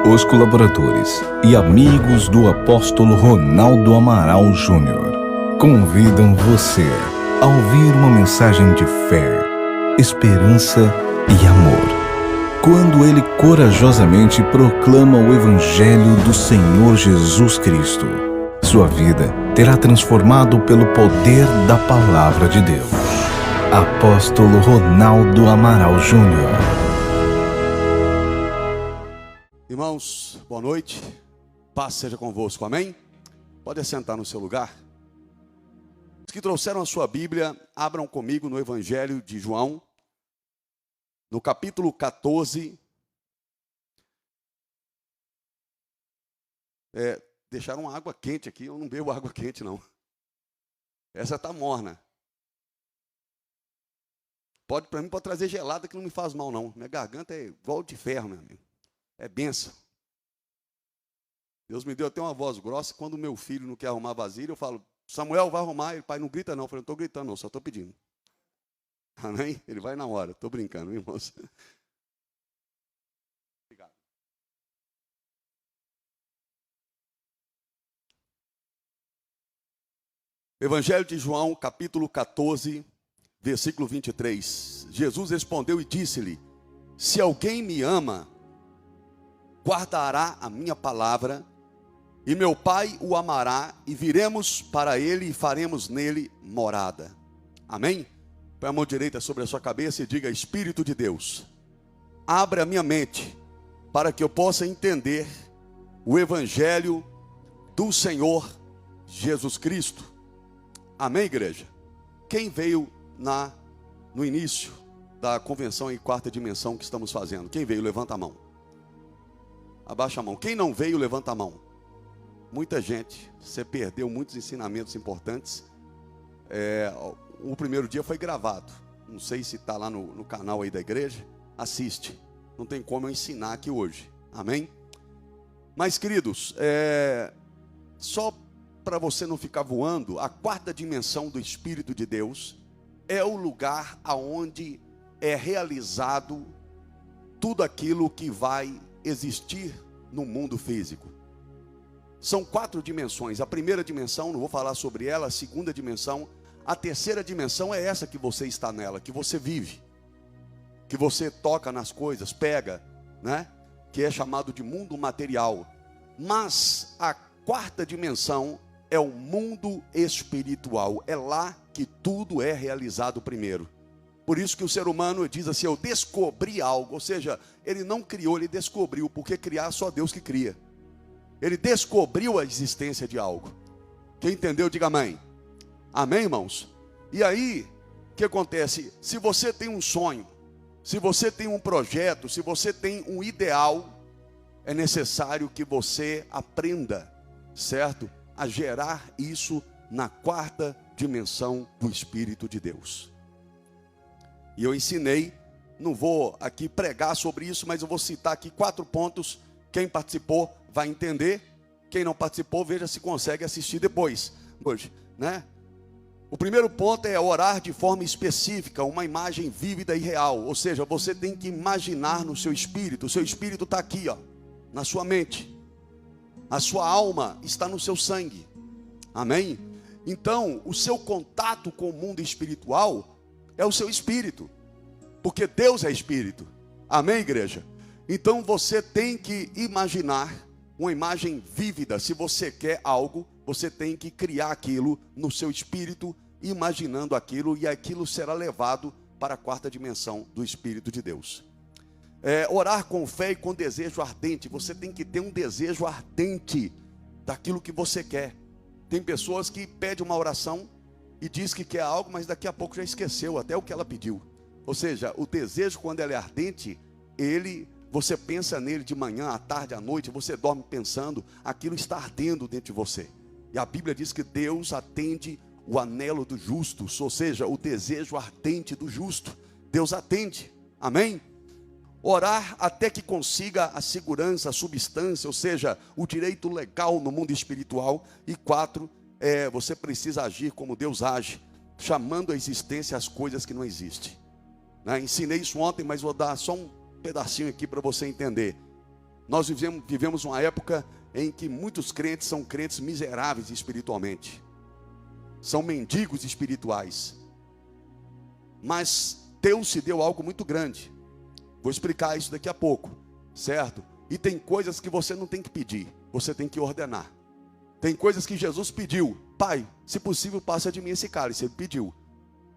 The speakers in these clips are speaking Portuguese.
Os colaboradores e amigos do apóstolo Ronaldo Amaral Júnior convidam você a ouvir uma mensagem de fé, esperança e amor, quando ele corajosamente proclama o Evangelho do Senhor Jesus Cristo. Sua vida terá transformado pelo poder da Palavra de Deus. Apóstolo Ronaldo Amaral Júnior. Irmãos, boa noite, paz seja convosco, amém? Pode assentar no seu lugar. Os que trouxeram a sua Bíblia, abram comigo no Evangelho de João, no capítulo 14. Deixaram água quente aqui, eu não bebo água quente não. Essa está morna. Para mim pode trazer gelada que não me faz mal não. Minha garganta é igual de ferro, meu amigo. É bênção. Deus me deu até uma voz grossa. Quando o meu filho não quer arrumar vasilha, eu falo, Samuel, vai arrumar. Ele, pai, não grita não. Eu falei, não estou gritando não, só estou pedindo. Amém? Ele vai na hora. Estou brincando, irmãos. Obrigado. Evangelho de João, capítulo 14, versículo 23. Jesus respondeu e disse-lhe, se alguém me ama, guardará a minha palavra, e meu Pai o amará, e viremos para ele e faremos nele morada. Amém? Põe a mão direita sobre a sua cabeça e diga, Espírito de Deus, abre a minha mente, para que eu possa entender o Evangelho do Senhor Jesus Cristo. Amém, igreja? Quem veio no início da convenção em quarta dimensão que estamos fazendo? Quem veio? Levanta a mão. Abaixa a mão. Quem não veio, levanta a mão. Muita gente, você perdeu muitos ensinamentos importantes. O primeiro dia foi gravado. Não sei se está lá no canal aí da igreja. Assiste. Não tem como eu ensinar aqui hoje. Amém? Mas, queridos, só para você não ficar voando, a quarta dimensão do Espírito de Deus é o lugar aonde é realizado tudo aquilo que vai existir no mundo físico. São 4 dimensões. A primeira dimensão, não vou falar sobre ela. A segunda dimensão. A terceira dimensão é essa que você está nela, que você vive, que você toca nas coisas, pega, né? Que é chamado de mundo material. Mas a quarta dimensão é o mundo espiritual. É lá que tudo é realizado primeiro. Por isso que o ser humano diz assim, eu descobri algo. Ou seja, ele não criou, ele descobriu. Porque criar só Deus que cria. Ele descobriu a existência de algo. Quem entendeu, diga amém. Amém, irmãos? E aí, o que acontece? Se você tem um sonho, se você tem um projeto, se você tem um ideal, é necessário que você aprenda, certo? A gerar isso na quarta dimensão do Espírito de Deus. E eu ensinei, não vou aqui pregar sobre isso, mas eu vou citar aqui 4 pontos. Quem participou vai entender. Quem não participou, veja se consegue assistir depois. Hoje, né? O primeiro ponto é orar de forma específica, uma imagem vívida e real. Ou seja, você tem que imaginar no seu espírito. O seu espírito está aqui, ó, na sua mente. A sua alma está no seu sangue. Amém? Então, o seu contato com o mundo espiritual é o seu espírito, porque Deus é espírito. Amém, igreja? Então você tem que imaginar uma imagem vívida. Se você quer algo, você tem que criar aquilo no seu espírito, imaginando aquilo, e aquilo será levado para a quarta dimensão do Espírito de Deus. Orar com fé e com desejo ardente. Você tem que ter um desejo ardente daquilo que você quer. Tem pessoas que pedem uma oração e diz que quer algo, mas daqui a pouco já esqueceu até o que ela pediu. Ou seja, o desejo, quando ele é ardente, você pensa nele de manhã, à tarde, à noite, você dorme pensando, aquilo está ardendo dentro de você. E a Bíblia diz que Deus atende o anelo do justo, ou seja, o desejo ardente do justo. Deus atende, amém? Orar até que consiga a segurança, a substância, ou seja, o direito legal no mundo espiritual. E 4, você precisa agir como Deus age, chamando à existência as coisas que não existem. Ensinei isso ontem, mas vou dar só um pedacinho aqui para você entender. Nós vivemos uma época em que muitos crentes são crentes miseráveis espiritualmente. São mendigos espirituais. Mas Deus se deu algo muito grande. Vou explicar isso daqui a pouco, certo? E tem coisas que você não tem que pedir, você tem que ordenar. Tem coisas que Jesus pediu: Pai, se possível, passa de mim esse cálice. Ele pediu.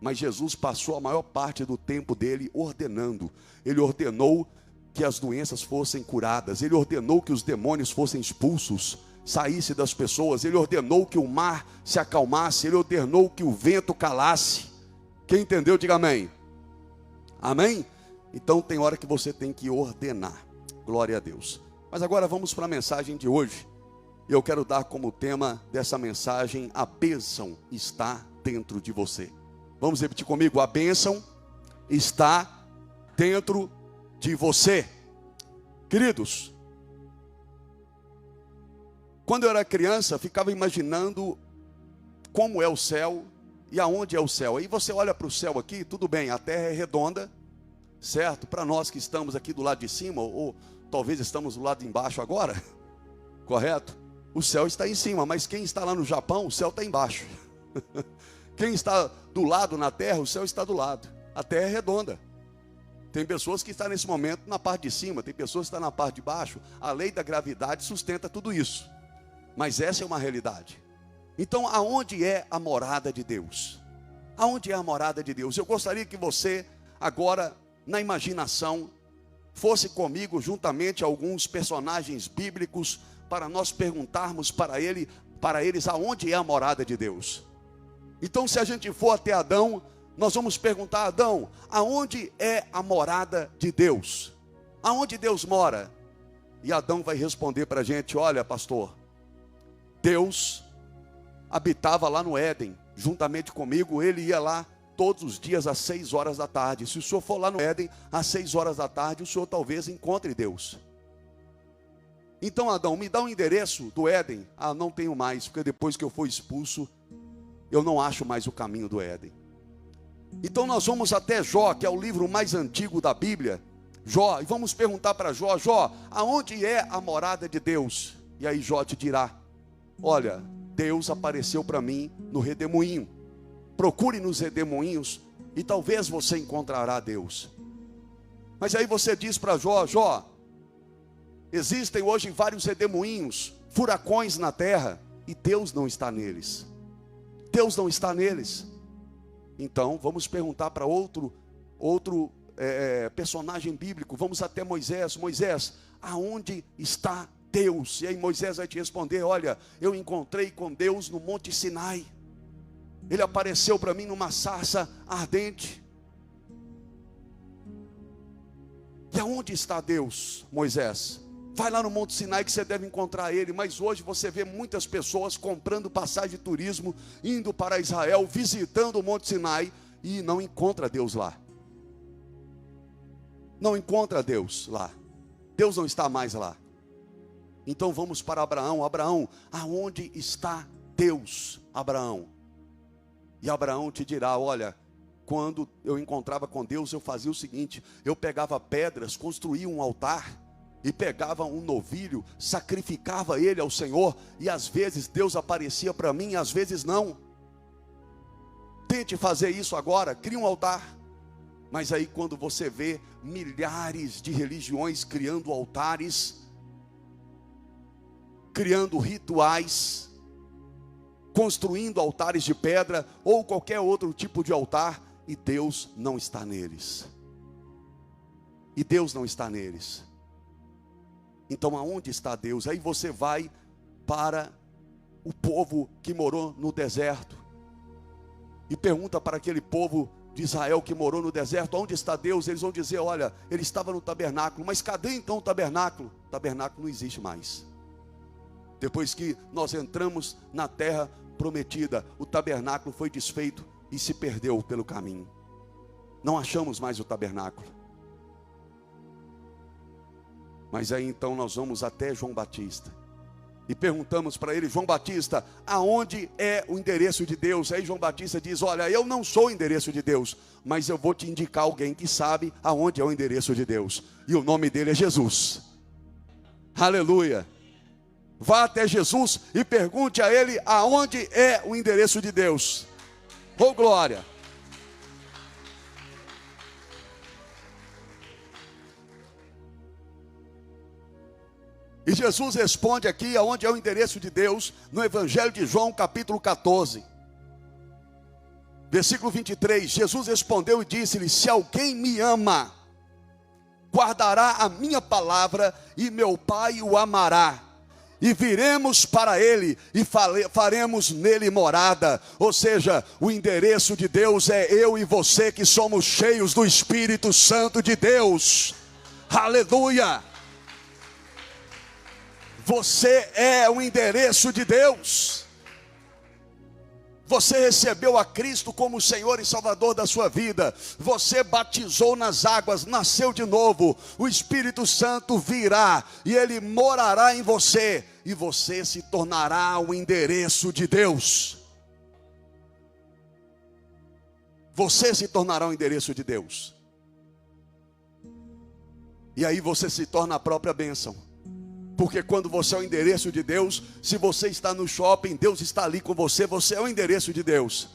Mas Jesus passou a maior parte do tempo dele ordenando. Ele ordenou que as doenças fossem curadas. Ele ordenou que os demônios fossem expulsos, saísse das pessoas. Ele ordenou que o mar se acalmasse. Ele ordenou que o vento calasse. Quem entendeu, diga amém. Amém? Então tem hora que você tem que ordenar. Glória a Deus. Mas agora vamos para a mensagem de hoje. Eu quero dar como tema dessa mensagem: a bênção está dentro de você. Vamos repetir comigo: a bênção está dentro de você. Queridos, quando eu era criança, ficava imaginando como é o céu e aonde é o céu. Aí você olha para o céu aqui, tudo bem, a terra é redonda, certo? Para nós que estamos aqui do lado de cima, ou talvez estamos do lado de embaixo agora, correto? O céu está em cima, mas quem está lá no Japão, o céu está embaixo. Quem está do lado na terra, o céu está do lado. A terra é redonda. Tem pessoas que estão nesse momento na parte de cima, tem pessoas que estão na parte de baixo. A lei da gravidade sustenta tudo isso. Mas essa é uma realidade. Então, aonde é a morada de Deus? Aonde é a morada de Deus? Eu gostaria que você, agora, na imaginação, fosse comigo juntamente a alguns personagens bíblicos, para nós perguntarmos para eles aonde é a morada de Deus. Então, se a gente for até Adão, nós vamos perguntar a Adão: aonde é a morada de Deus? Aonde Deus mora? E Adão vai responder para a gente: olha, pastor, Deus habitava lá no Éden, juntamente comigo. Ele ia lá todos os dias às 6 horas da tarde. Se o senhor for lá no Éden às 6 horas da tarde, o senhor talvez encontre Deus. Então, Adão, me dá o endereço do Éden. Ah, não tenho mais, porque depois que eu for expulso, eu não acho mais o caminho do Éden. Então nós vamos até Jó, que é o livro mais antigo da Bíblia, Jó, e vamos perguntar para Jó: Jó, aonde é a morada de Deus? E aí Jó te dirá: olha, Deus apareceu para mim no redemoinho. Procure nos redemoinhos e talvez você encontrará Deus. Mas aí você diz para Jó: Jó, existem hoje vários redemoinhos, furacões na terra, e Deus não está neles. Deus não está neles. Então vamos perguntar para outro personagem bíblico. Vamos até Moisés. Moisés, aonde está Deus? E aí Moisés vai te responder: olha, eu encontrei com Deus no Monte Sinai. Ele apareceu para mim numa sarça ardente. E aonde está Deus, Moisés? Vai lá no Monte Sinai que você deve encontrar ele. Mas hoje você vê muitas pessoas comprando passagem de turismo, indo para Israel, visitando o Monte Sinai, e não encontra Deus lá. Não encontra Deus lá. Deus não está mais lá. Então vamos para Abraão. Abraão, aonde está Deus, Abraão? E Abraão te dirá: olha, quando eu encontrava com Deus, eu fazia o seguinte: eu pegava pedras, construía um altar, e pegava um novilho, sacrificava ele ao Senhor, e às vezes Deus aparecia para mim, às vezes não. Tente fazer isso agora, crie um altar. Mas aí quando você vê milhares de religiões criando altares, criando rituais, construindo altares de pedra, ou qualquer outro tipo de altar, e Deus não está neles. E Deus não está neles. Então aonde está Deus? Aí você vai para o povo que morou no deserto e pergunta para aquele povo de Israel que morou no deserto: onde está Deus? Eles vão dizer: olha, ele estava no tabernáculo. Mas cadê então o tabernáculo? O tabernáculo não existe mais. Depois que nós entramos na terra prometida, o tabernáculo foi desfeito e se perdeu pelo caminho. Não achamos mais o tabernáculo. Mas aí então nós vamos até João Batista e perguntamos para ele: João Batista, aonde é o endereço de Deus? Aí João Batista diz: olha, eu não sou o endereço de Deus, mas eu vou te indicar alguém que sabe aonde é o endereço de Deus, e o nome dele é Jesus. Aleluia. Vá até Jesus e pergunte a Ele aonde é o endereço de Deus. Oh, glória. E Jesus responde aqui aonde é o endereço de Deus, no Evangelho de João, capítulo 14. Versículo 23, Jesus respondeu e disse-lhe: se alguém me ama, guardará a minha palavra, e meu Pai o amará. E viremos para ele e faremos nele morada. Ou seja, o endereço de Deus é eu e você que somos cheios do Espírito Santo de Deus. Aleluia! Você é o endereço de Deus. Você recebeu a Cristo como Senhor e Salvador da sua vida. Você batizou nas águas, nasceu de novo. O Espírito Santo virá e Ele morará em você. E você se tornará o endereço de Deus. Você se tornará o endereço de Deus. E aí você se torna a própria bênção. Porque quando você é o endereço de Deus, se você está no shopping, Deus está ali com você, você é o endereço de Deus.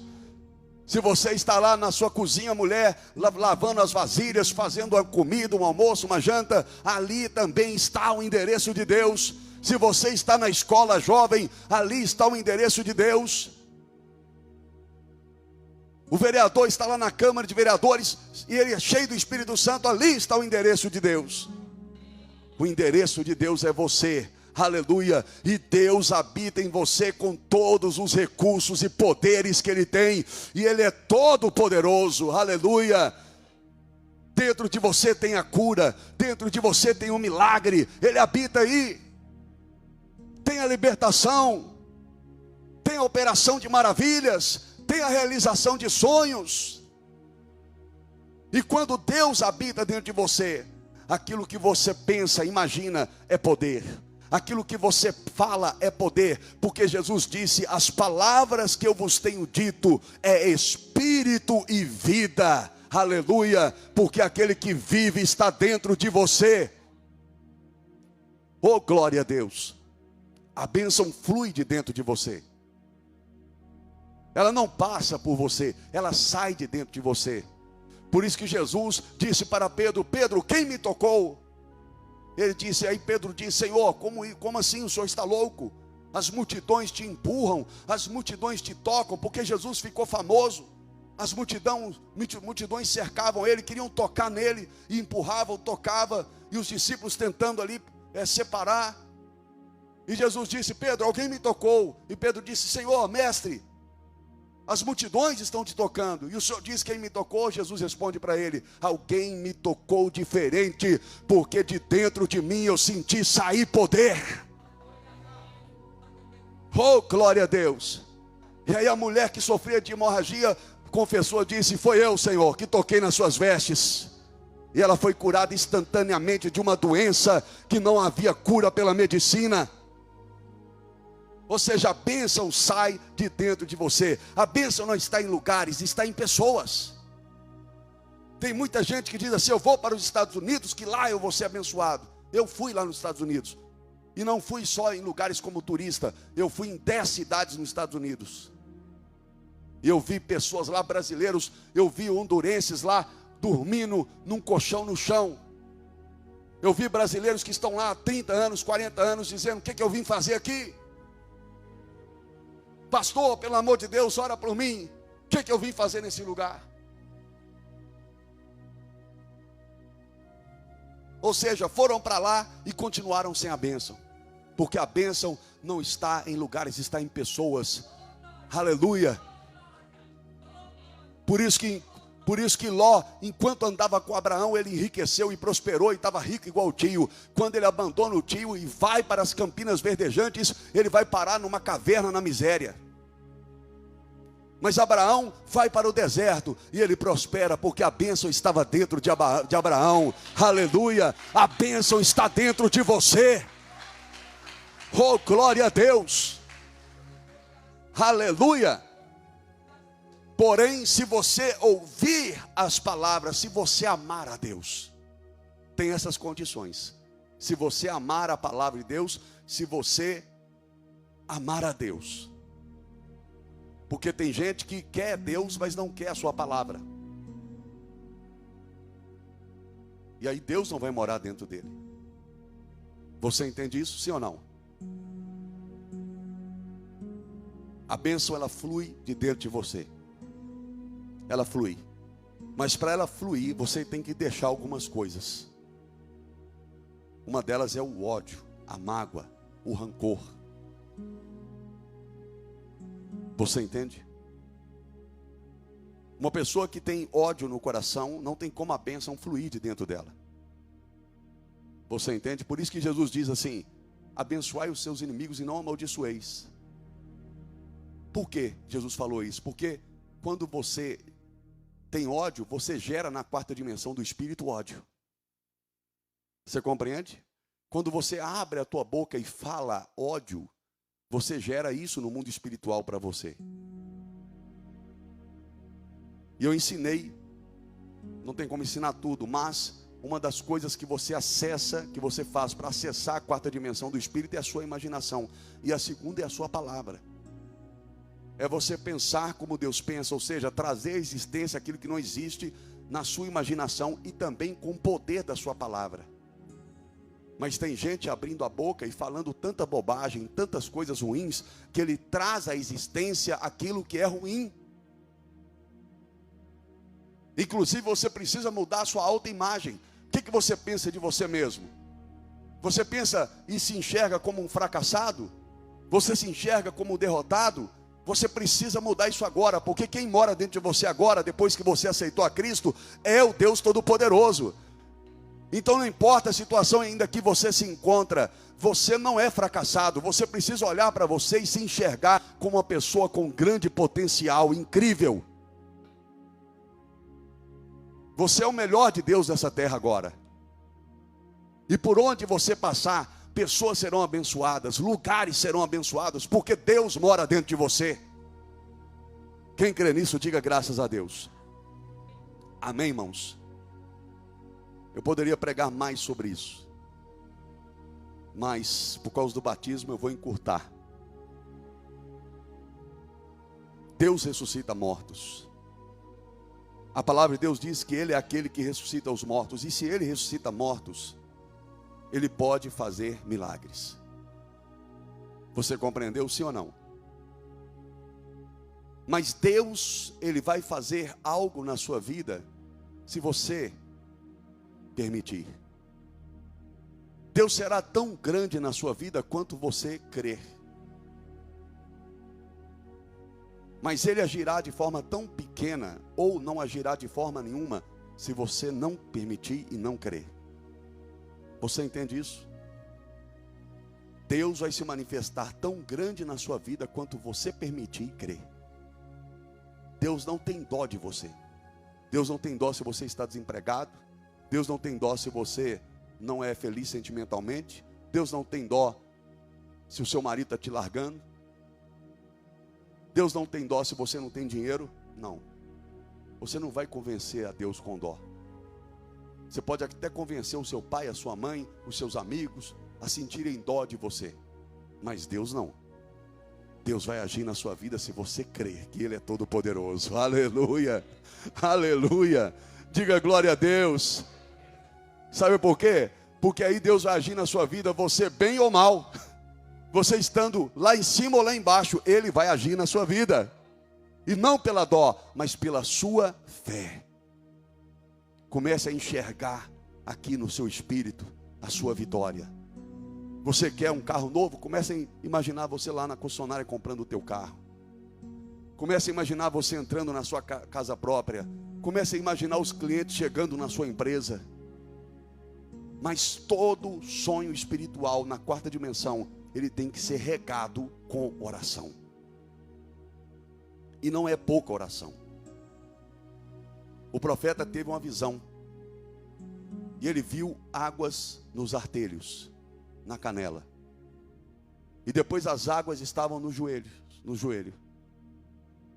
Se você está lá na sua cozinha, mulher, lavando as vasilhas, fazendo a comida, um almoço, uma janta, ali também está o endereço de Deus. Se você está na escola jovem, ali está o endereço de Deus. O vereador está lá na Câmara de Vereadores, e ele é cheio do Espírito Santo, ali está o endereço de Deus. O endereço de Deus é você, aleluia, e Deus habita em você com todos os recursos e poderes que Ele tem, e Ele é todo poderoso, aleluia. Dentro de você tem a cura, dentro de você tem um milagre, Ele habita aí, tem a libertação, tem a operação de maravilhas, tem a realização de sonhos. E quando Deus habita dentro de você, aquilo que você pensa, imagina, é poder. Aquilo que você fala é poder. Porque Jesus disse: as palavras que eu vos tenho dito é espírito e vida. Aleluia. Porque aquele que vive está dentro de você. Oh, glória a Deus. A bênção flui de dentro de você. Ela não passa por você, ela sai de dentro de você. Por isso que Jesus disse para Pedro: Pedro, quem me tocou? Ele disse, aí Pedro disse: Senhor, como assim o Senhor está louco? As multidões te empurram, as multidões te tocam, porque Jesus ficou famoso. As multidões cercavam ele, queriam tocar nele, e empurravam, tocavam, e os discípulos tentando ali separar. E Jesus disse: Pedro, alguém me tocou. E Pedro disse: Senhor, mestre, as multidões estão te tocando. E o Senhor diz: quem me tocou? Jesus responde para ele: alguém me tocou diferente, porque de dentro de mim eu senti sair poder. Oh, glória a Deus. E aí a mulher que sofria de hemorragia confessou, disse: foi eu, Senhor, que toquei nas suas vestes. E ela foi curada instantaneamente de uma doença que não havia cura pela medicina. Ou seja, a bênção sai de dentro de você. A bênção não está em lugares, está em pessoas. Tem muita gente que diz assim: eu vou para os Estados Unidos, que lá eu vou ser abençoado. Eu fui lá nos Estados Unidos. E não fui só em lugares como turista. Eu fui em 10 cidades nos Estados Unidos. E eu vi pessoas lá, brasileiros. Eu vi hondurenses lá, dormindo num colchão no chão. Eu vi brasileiros que estão lá há 30 anos, 40 anos, dizendo: o que eu vim fazer aqui? Pastor, pelo amor de Deus, ora por mim. O que eu vim fazer nesse lugar? Ou seja, foram para lá e continuaram sem a bênção. Porque a bênção não está em lugares, está em pessoas. Aleluia. Por isso que Ló, enquanto andava com Abraão, ele enriqueceu e prosperou e estava rico igual o tio. Quando ele abandona o tio e vai para as campinas verdejantes, ele vai parar numa caverna na miséria. Mas Abraão vai para o deserto e ele prospera, porque a bênção estava dentro de Abraão. Aleluia. A bênção está dentro de você. Oh, glória a Deus. Aleluia. Porém, se você ouvir as palavras, se você amar a Deus, tem essas condições. se você amar a palavra de Deus, se você amar a Deus. Porque tem gente que quer Deus, mas não quer a sua palavra. E aí Deus não vai morar dentro dele. Você entende isso, sim ou não? A bênção, ela flui de dentro de você. Ela flui. Mas para ela fluir, você tem que deixar algumas coisas. Uma delas é o ódio, a mágoa, o rancor. Você entende? Uma pessoa que tem ódio no coração, não tem como a bênção fluir de dentro dela. Você entende? Por isso que Jesus diz assim: abençoai os seus inimigos e não amaldiçoeis. Por que Jesus falou isso? Porque quando você tem ódio, você gera na quarta dimensão do espírito ódio. Você compreende? Quando você abre a tua boca e fala ódio, você gera isso no mundo espiritual para você. E eu ensinei, não tem como ensinar tudo, mas uma das coisas que você acessa, que você faz para acessar a quarta dimensão do espírito é a sua imaginação. E a segunda é a sua palavra. É você pensar como Deus pensa, ou seja, trazer à existência aquilo que não existe na sua imaginação e também com o poder da sua palavra. Mas tem gente abrindo a boca e falando tanta bobagem, tantas coisas ruins, que ele traz à existência aquilo que é ruim. Inclusive você precisa mudar a sua autoimagem. O que você pensa de você mesmo? Você pensa e se enxerga como um fracassado? Você se enxerga como um derrotado? Você precisa mudar isso agora, porque quem mora dentro de você agora, depois que você aceitou a Cristo, é o Deus Todo-Poderoso. Então não importa a situação ainda que você se encontra, você não é fracassado. Você precisa olhar para você e se enxergar como uma pessoa com grande potencial, incrível. Você é o melhor de Deus nessa terra agora. E por onde você passar, pessoas serão abençoadas, lugares serão abençoados, porque Deus mora dentro de você. Quem crê nisso, diga graças a Deus. Amém, irmãos? Eu poderia pregar mais sobre isso, mas por causa do batismo eu vou encurtar. Deus ressuscita mortos. A palavra de Deus diz que Ele é aquele que ressuscita os mortos. E se Ele ressuscita mortos, Ele pode fazer milagres. Você compreendeu, sim ou não? Mas Deus, Ele vai fazer algo na sua vida, se você permitir. Deus será tão grande na sua vida quanto você crer. Mas Ele agirá de forma tão pequena, ou não agirá de forma nenhuma, se você não permitir e não crer. Você entende isso? Deus vai se manifestar tão grande na sua vida quanto você permitir e crer. Deus não tem dó de você. Deus não tem dó se você está desempregado. Deus não tem dó se você não é feliz sentimentalmente. Deus não tem dó se o seu marido está te largando. Deus não tem dó se você não tem dinheiro. Não. Você não vai convencer a Deus com dó. Você pode até convencer o seu pai, a sua mãe, os seus amigos a sentirem dó de você. Mas Deus não. Deus vai agir na sua vida se você crer que Ele é todo poderoso. Aleluia. Aleluia. Diga glória a Deus. Sabe por quê? Porque aí Deus vai agir na sua vida, você bem ou mal. Você estando lá em cima ou lá embaixo, Ele vai agir na sua vida. E não pela dó, mas pela sua fé. Comece a enxergar aqui no seu espírito a sua vitória. Você quer um carro novo? Comece a imaginar você lá na concessionária comprando o teu carro. Comece a imaginar você entrando na sua casa própria. Comece a imaginar os clientes chegando na sua empresa. Mas todo sonho espiritual na quarta dimensão, ele tem que ser regado com oração. E não é pouca oração. O profeta teve uma visão. E ele viu águas nos artelhos, na canela. E depois as águas estavam no joelho.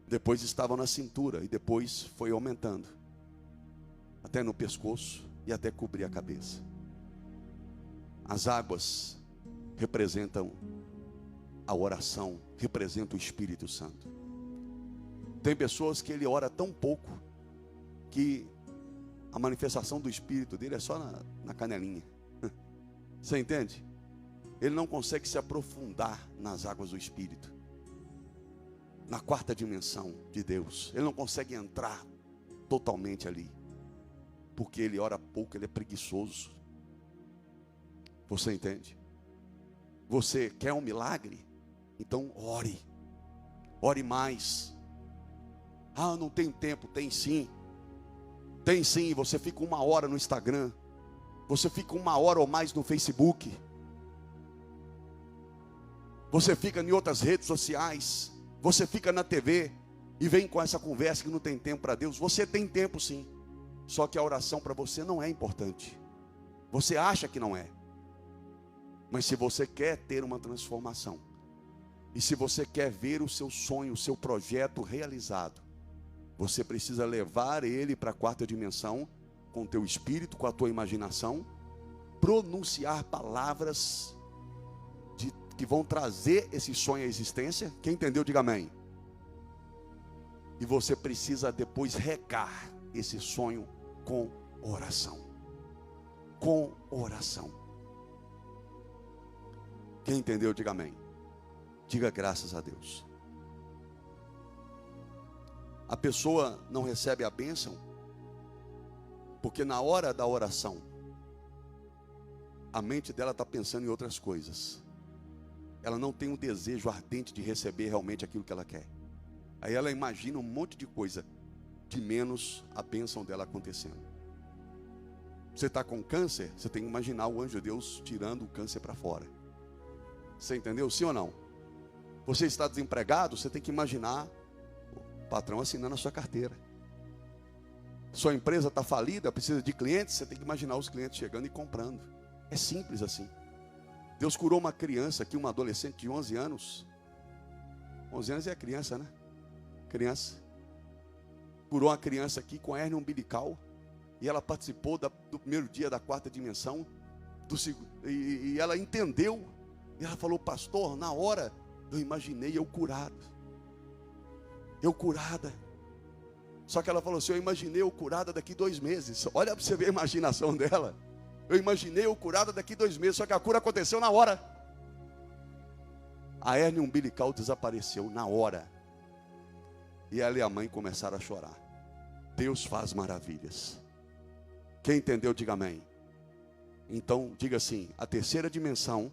Depois estavam na cintura. E depois foi aumentando. Até no pescoço e até cobrir a cabeça. As águas representam a oração, representam o Espírito Santo. Tem pessoas que ele ora tão pouco que a manifestação do Espírito dele é só na canelinha. Você entende? Ele não consegue se aprofundar nas águas do Espírito, na quarta dimensão de Deus. Ele não consegue entrar totalmente ali, porque ele ora pouco, ele é preguiçoso. Você entende? Você quer um milagre? Então ore. Ore mais. Ah, não tenho tempo. Tem sim. Tem sim. Você fica 1 hora no Instagram. Você fica 1 hora ou mais no Facebook. Você fica em outras redes sociais. Você fica na TV e vem com essa conversa que não tem tempo para Deus. Você tem tempo sim. Só que a oração para você não é importante. Você acha que não é. Mas se você quer ter uma transformação, e se você quer ver o seu sonho, o seu projeto realizado, você precisa levar ele para a quarta dimensão, com o teu espírito, com a tua imaginação, pronunciar palavras que vão trazer esse sonho à existência. Quem entendeu, diga amém. E você precisa depois regar esse sonho com oração. Com oração. Quem entendeu, diga amém. Diga graças a Deus. A pessoa não recebe a bênção porque na hora da oração a mente dela está pensando em outras coisas. Ela não tem um desejo ardente de receber realmente aquilo que ela quer. Aí ela imagina um monte de coisa, de menos a bênção dela acontecendo. Você está com câncer, você tem que imaginar o anjo de Deus tirando o câncer para fora. Você entendeu? Sim ou não? Você está desempregado, você tem que imaginar o patrão assinando a sua carteira. Sua empresa está falida, precisa de clientes, você tem que imaginar os clientes chegando e comprando. É simples assim. Deus curou uma criança aqui, uma adolescente de 11 anos. 11 anos é criança, né? Criança. Curou uma criança aqui com hérnia umbilical. E ela participou do primeiro dia da quarta dimensão. E ela entendeu. E ela falou, pastor, na hora eu imaginei eu curado. Eu curada. Só que ela falou assim, eu imaginei eu curada daqui 2 meses. Olha para você ver a imaginação dela. Eu imaginei eu curada daqui 2 meses. Só que a cura aconteceu na hora. A hérnia umbilical desapareceu na hora. E ela e a mãe começaram a chorar. Deus faz maravilhas. Quem entendeu, diga amém. Então, diga assim, a terceira dimensão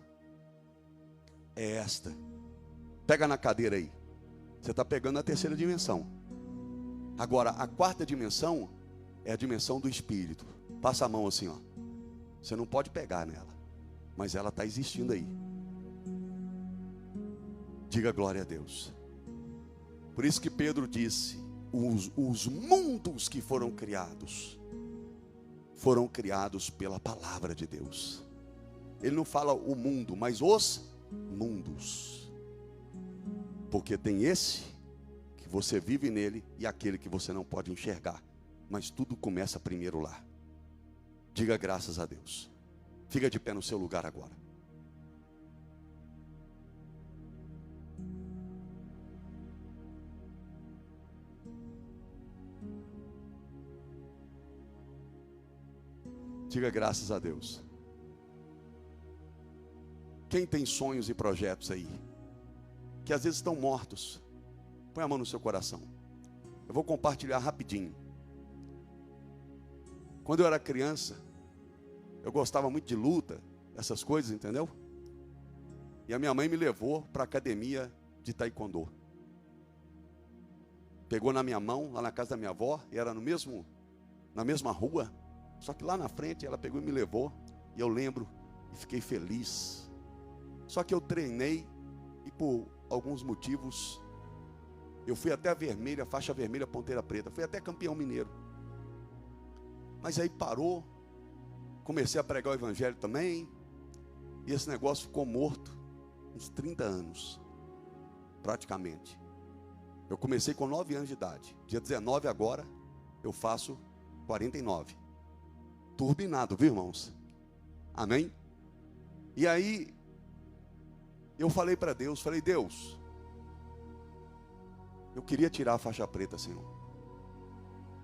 é esta. Pega na cadeira aí. Você está pegando a terceira dimensão. Agora, a quarta dimensão é a dimensão do Espírito. Passa a mão assim, ó. Você não pode pegar nela, mas ela está existindo aí. Diga glória a Deus. Por isso que Pedro disse, os mundos que foram criados pela palavra de Deus. Ele não fala o mundo, mas os mundos. Porque tem esse que você vive nele e aquele que você não pode enxergar. Mas tudo começa primeiro lá. Diga graças a Deus. Fica de pé no seu lugar agora. Diga graças a Deus. Quem tem sonhos e projetos aí, que às vezes estão mortos, põe a mão no seu coração. Eu vou compartilhar rapidinho. Quando eu era criança, eu gostava muito de luta, essas coisas, entendeu? E a minha mãe me levou para a academia de taekwondo. Pegou na minha mão, lá na casa da minha avó, e era na mesma rua. Só que lá na frente ela pegou e me levou. E eu lembro e fiquei feliz. Só que eu treinei e por alguns motivos eu fui até a vermelha, faixa vermelha, ponteira preta. Fui até campeão mineiro. Mas aí parou. Comecei a pregar o evangelho também. E esse negócio ficou morto uns 30 anos. Praticamente. Eu comecei com 9 anos de idade. Dia 19 agora eu faço 49. Turbinado, viu, irmãos? Amém? E aí, eu falei para Deus, Deus, eu queria tirar a faixa preta, Senhor.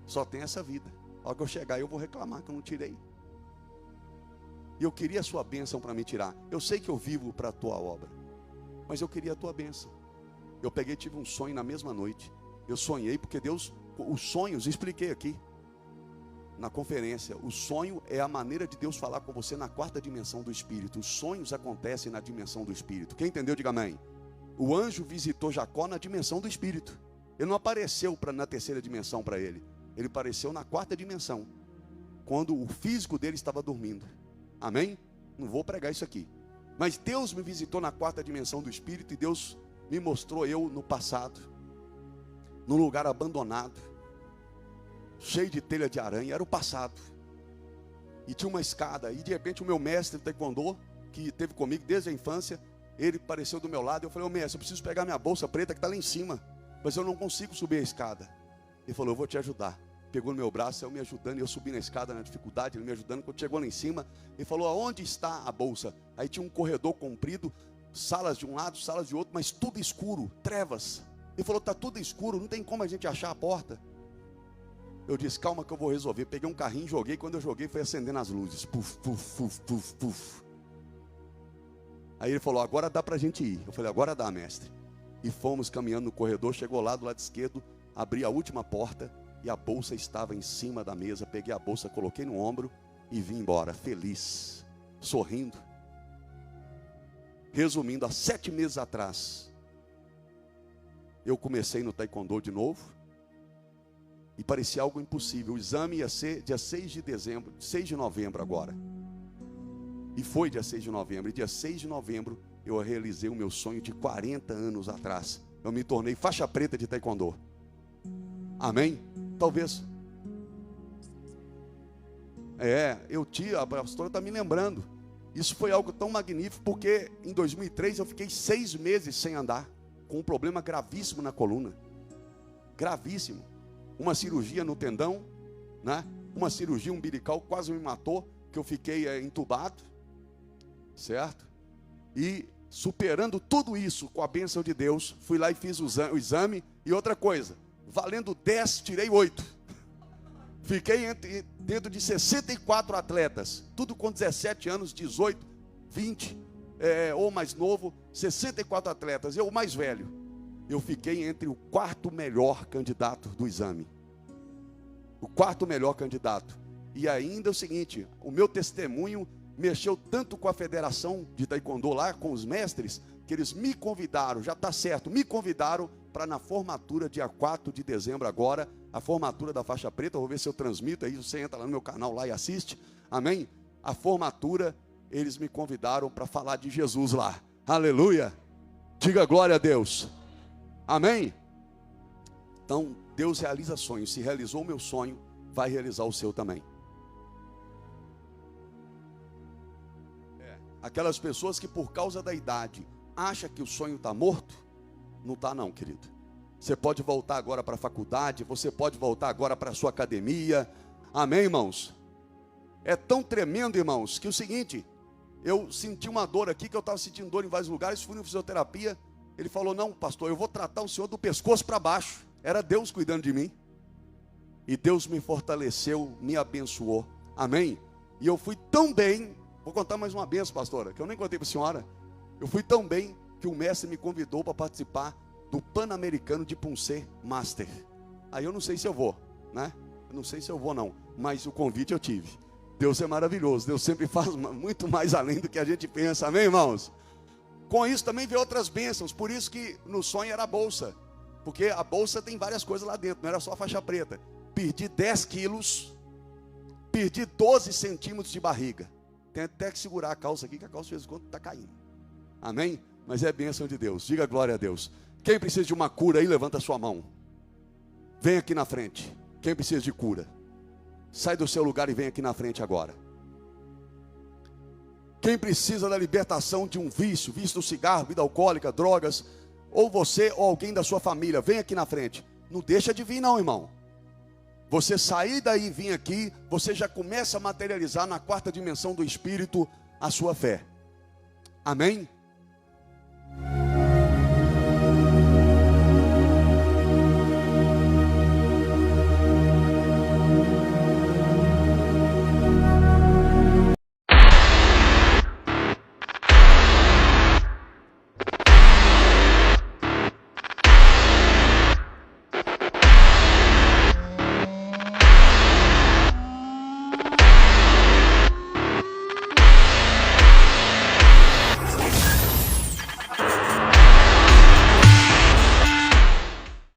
Só tem essa vida. A hora que eu chegar, eu vou reclamar que eu não tirei. E eu queria a sua bênção para me tirar. Eu sei que eu vivo para a tua obra, mas eu queria a tua bênção. Eu peguei e tive um sonho na mesma noite. Eu sonhei porque Deus, os sonhos, expliquei aqui na conferência, o sonho é a maneira de Deus falar com você na quarta dimensão do Espírito. Os sonhos acontecem na dimensão do Espírito. Quem entendeu, diga amém. O anjo visitou Jacó na dimensão do Espírito. Ele não apareceu na terceira dimensão para ele. Ele apareceu na quarta dimensão, quando o físico dele estava dormindo. Amém? Não vou pregar isso aqui. Mas Deus me visitou na quarta dimensão do Espírito, e Deus me mostrou eu no passado, num lugar abandonado, cheio de telha de aranha. Era o passado. E tinha uma escada. E de repente o meu mestre de taekwondo, que esteve comigo desde a infância, ele apareceu do meu lado. Eu falei, mestre, eu preciso pegar minha bolsa preta que está lá em cima, mas eu não consigo subir a escada. Ele falou, eu vou te ajudar. Pegou no meu braço, eu me ajudando, e eu subi na escada na dificuldade, ele me ajudando. Quando chegou lá em cima, ele falou, aonde está a bolsa? Aí tinha um corredor comprido, salas de um lado, salas de outro, mas tudo escuro, trevas. Ele falou, está tudo escuro, não tem como a gente achar a porta. Eu disse, calma que eu vou resolver. Peguei um carrinho, joguei. Quando eu joguei, foi acendendo as luzes. Puf, puf, puf, puf, puf. Aí ele falou, agora dá para a gente ir. Eu falei, agora dá, mestre. E fomos caminhando no corredor. Chegou lá do lado esquerdo, abri a última porta e a bolsa estava em cima da mesa. Peguei a bolsa, coloquei no ombro e vim embora, feliz, sorrindo. Resumindo, há 7 meses atrás, eu comecei no taekwondo de novo. E parecia algo impossível. O exame ia ser dia 6 de novembro agora. E foi dia 6 de novembro. E dia 6 de novembro eu realizei o meu sonho de 40 anos atrás. Eu me tornei faixa preta de taekwondo. Amém? Talvez. A pastora está me lembrando. Isso foi algo tão magnífico, porque em 2003 eu fiquei 6 meses sem andar, com um problema gravíssimo na coluna. Gravíssimo. Uma cirurgia no tendão, né? Uma cirurgia umbilical, quase me matou, que eu fiquei entubado, certo? E superando tudo isso, com a bênção de Deus, fui lá e fiz o exame. E outra coisa, valendo 10, tirei 8. Fiquei dentro de 64 atletas, tudo com 17 anos, 18, 20, ou mais novo, 64 atletas, eu o mais velho. Eu fiquei entre o 4º melhor candidato do exame. O 4º melhor candidato. E ainda é o seguinte, o meu testemunho mexeu tanto com a federação de taekwondo lá, com os mestres, que eles me convidaram, já está certo, me convidaram para na formatura, dia 4 de dezembro agora, a formatura da faixa preta. Eu vou ver se eu transmito aí, você entra lá no meu canal lá e assiste, amém? A formatura, eles me convidaram para falar de Jesus lá, aleluia, diga glória a Deus. Amém? Então, Deus realiza sonhos. Se realizou o meu sonho, vai realizar o seu também. Aquelas pessoas que por causa da idade acham que o sonho está morto, não está não, querido. Você pode voltar agora para a faculdade, você pode voltar agora para a sua academia. Amém, irmãos? É tão tremendo, irmãos, que o seguinte, eu senti uma dor aqui, que eu estava sentindo dor em vários lugares, fui na fisioterapia. Ele falou, não, pastor, eu vou tratar o senhor do pescoço para baixo. Era Deus cuidando de mim. E Deus me fortaleceu, me abençoou. Amém? E eu fui tão bem, vou contar mais uma benção, pastora, que eu nem contei para a senhora. Eu fui tão bem que o mestre me convidou para participar do Pan-Americano de Punce Master. Aí eu não sei se eu vou, né? Eu não sei se eu vou não, mas o convite eu tive. Deus é maravilhoso, Deus sempre faz muito mais além do que a gente pensa. Amém, irmãos? Com isso também veio outras bênçãos. Por isso que no sonho era a bolsa, porque a bolsa tem várias coisas lá dentro, não era só a faixa preta. Perdi 10 quilos, perdi 12 centímetros de barriga. Tem até que segurar a calça aqui, que a calça de vez em quando está caindo. Amém? Mas é bênção de Deus, diga glória a Deus. Quem precisa de uma cura aí, levanta a sua mão. Vem aqui na frente. Quem precisa de cura, sai do seu lugar e vem aqui na frente agora. Quem precisa da libertação de um vício do cigarro, vida alcoólica, drogas, ou você ou alguém da sua família, vem aqui na frente. Não deixa de vir não, irmão. Você sair daí e vir aqui, você já começa a materializar na 4ª dimensão do Espírito a sua fé. Amém?